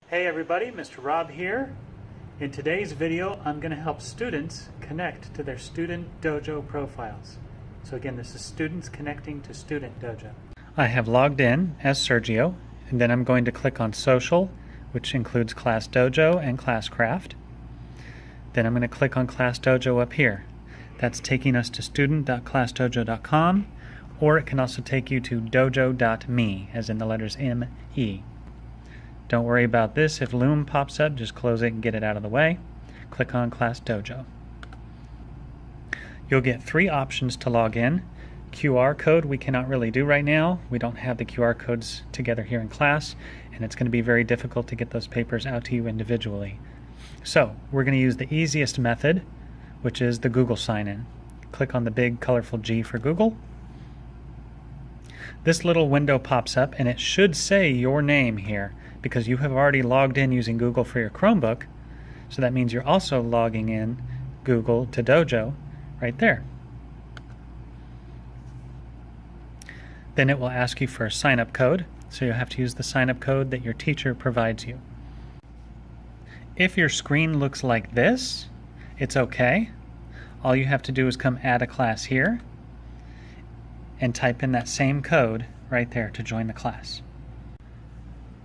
Hey everybody, Mr. Rob here. In today's video, I'm going to help students connect to their Student Dojo profiles. So again, this is students connecting to Student Dojo. I have logged in as Sergio, and then I'm going to click on Social, which includes ClassDojo and ClassCraft. Then I'm going to click on ClassDojo up here. That's taking us to student.classdojo.com, or it can also take you to dojo.me, as in the letters M-E. Don't worry about this. If Loom pops up, just close it and get it out of the way. Click on ClassDojo. You'll get three options to log in. QR code we cannot really do right now. We don't have the QR codes together here in class, and it's going to be very difficult to get those papers out to you individually. So we're going to use the easiest method, which is the Google sign-in. Click on the big colorful G for Google. This little window pops up, and it should say your name here, because you have already logged in using Google for your Chromebook, so that means you're also logging in Google to Dojo right there. Then it will ask you for a sign-up code, so you'll have to use the sign-up code that your teacher provides you. If your screen looks like this, it's okay. All you have to do is come add a class here and type in that same code right there to join the class.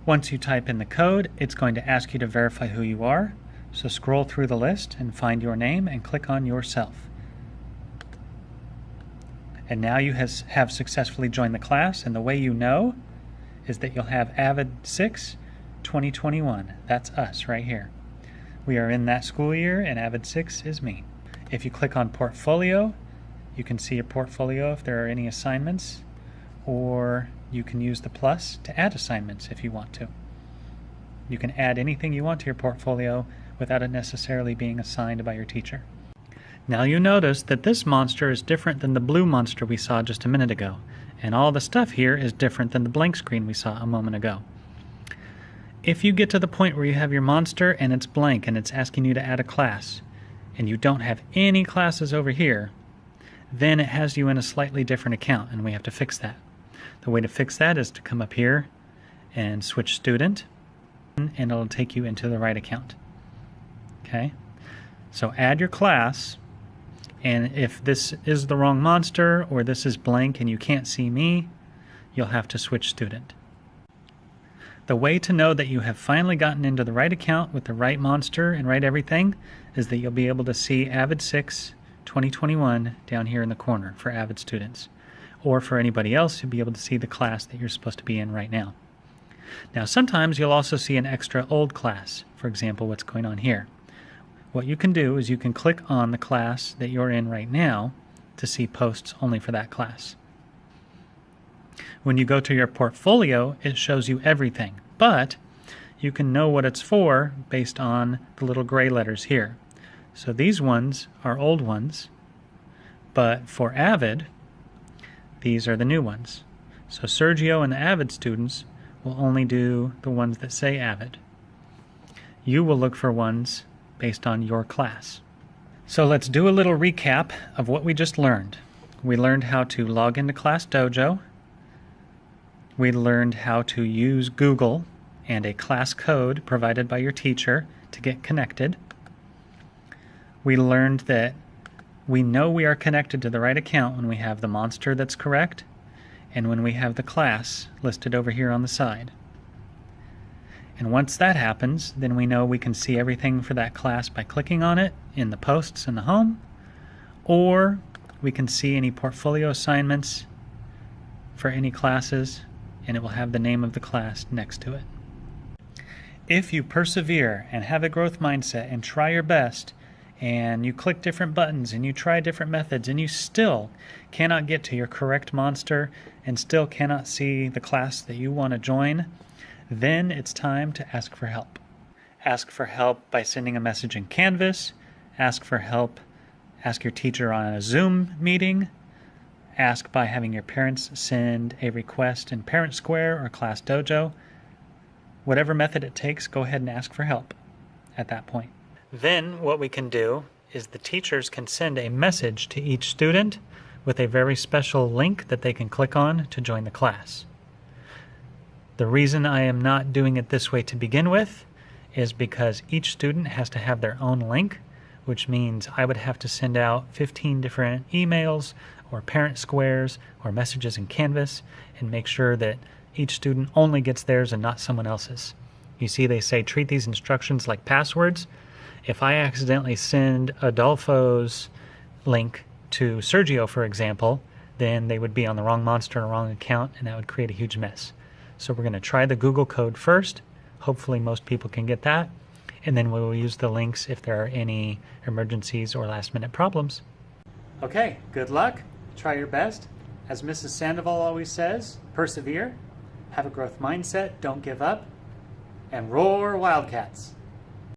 Once you type in the code, it's going to ask you to verify who you are. So scroll through the list and find your name and click on yourself. And now you have successfully joined the class, and the way you know is that you'll have Avid 6 2021. That's us right here. We are in that school year, and Avid 6 is me. If you click on Portfolio, you can see your portfolio if there are any assignments, or you can use the plus to add assignments if you want to. You can add anything you want to your portfolio without it necessarily being assigned by your teacher. Now you notice that this monster is different than the blue monster we saw just a minute ago, and all the stuff here is different than the blank screen we saw a moment ago. If you get to the point where you have your monster and it's blank and it's asking you to add a class, and you don't have any classes over here, then it has you in a slightly different account, and we have to fix that. The way to fix that is to come up here and switch student, and it'll take you into the right account. Okay? So add your class, and if this is the wrong monster or this is blank and you can't see me, you'll have to switch student. The way to know that you have finally gotten into the right account with the right monster and right everything is that you'll be able to see Avid 6 2021 down here in the corner for Avid students. Or for anybody else, you'll be able to see the class that you're supposed to be in right now. Now sometimes you'll also see an extra old class, for example what's going on here. What you can do is you can click on the class that you're in right now to see posts only for that class. When you go to your portfolio, it shows you everything, but you can know what it's for based on the little gray letters here. So these ones are old ones, but for Avid, these are the new ones. So Sergio and the Avid students will only do the ones that say Avid. You will look for ones based on your class. So let's do a little recap of what we just learned. We learned how to log into ClassDojo. We learned how to use Google and a class code provided by your teacher to get connected. We learned that we know we are connected to the right account when we have the monster that's correct and when we have the class listed over here on the side. And once that happens, then we know we can see everything for that class by clicking on it in the posts in the home, or we can see any portfolio assignments for any classes, and it will have the name of the class next to it. If you persevere and have a growth mindset and try your best, and you click different buttons and you try different methods and you still cannot get to your correct monster and still cannot see the class that you want to join, then it's time to ask for help. Ask for help by sending a message in Canvas. Ask for help. Ask your teacher on a Zoom meeting. Ask by having your parents send a request in Parent Square or ClassDojo. Whatever method it takes, go ahead and ask for help at that point. Then what we can do is the teachers can send a message to each student with a very special link that they can click on to join the class. The reason I am not doing it this way to begin with is because each student has to have their own link, which means I would have to send out 15 different emails or parent squares or messages in Canvas and make sure that each student only gets theirs and not someone else's. You see they say treat these instructions like passwords. If I accidentally send Adolfo's link to Sergio, for example, then they would be on the wrong monster and the wrong account, and that would create a huge mess. So we're going to try the Google code first. Hopefully most people can get that. And then we will use the links if there are any emergencies or last-minute problems. Okay, good luck. Try your best. As Mrs. Sandoval always says, persevere, have a growth mindset, don't give up, and roar Wildcats.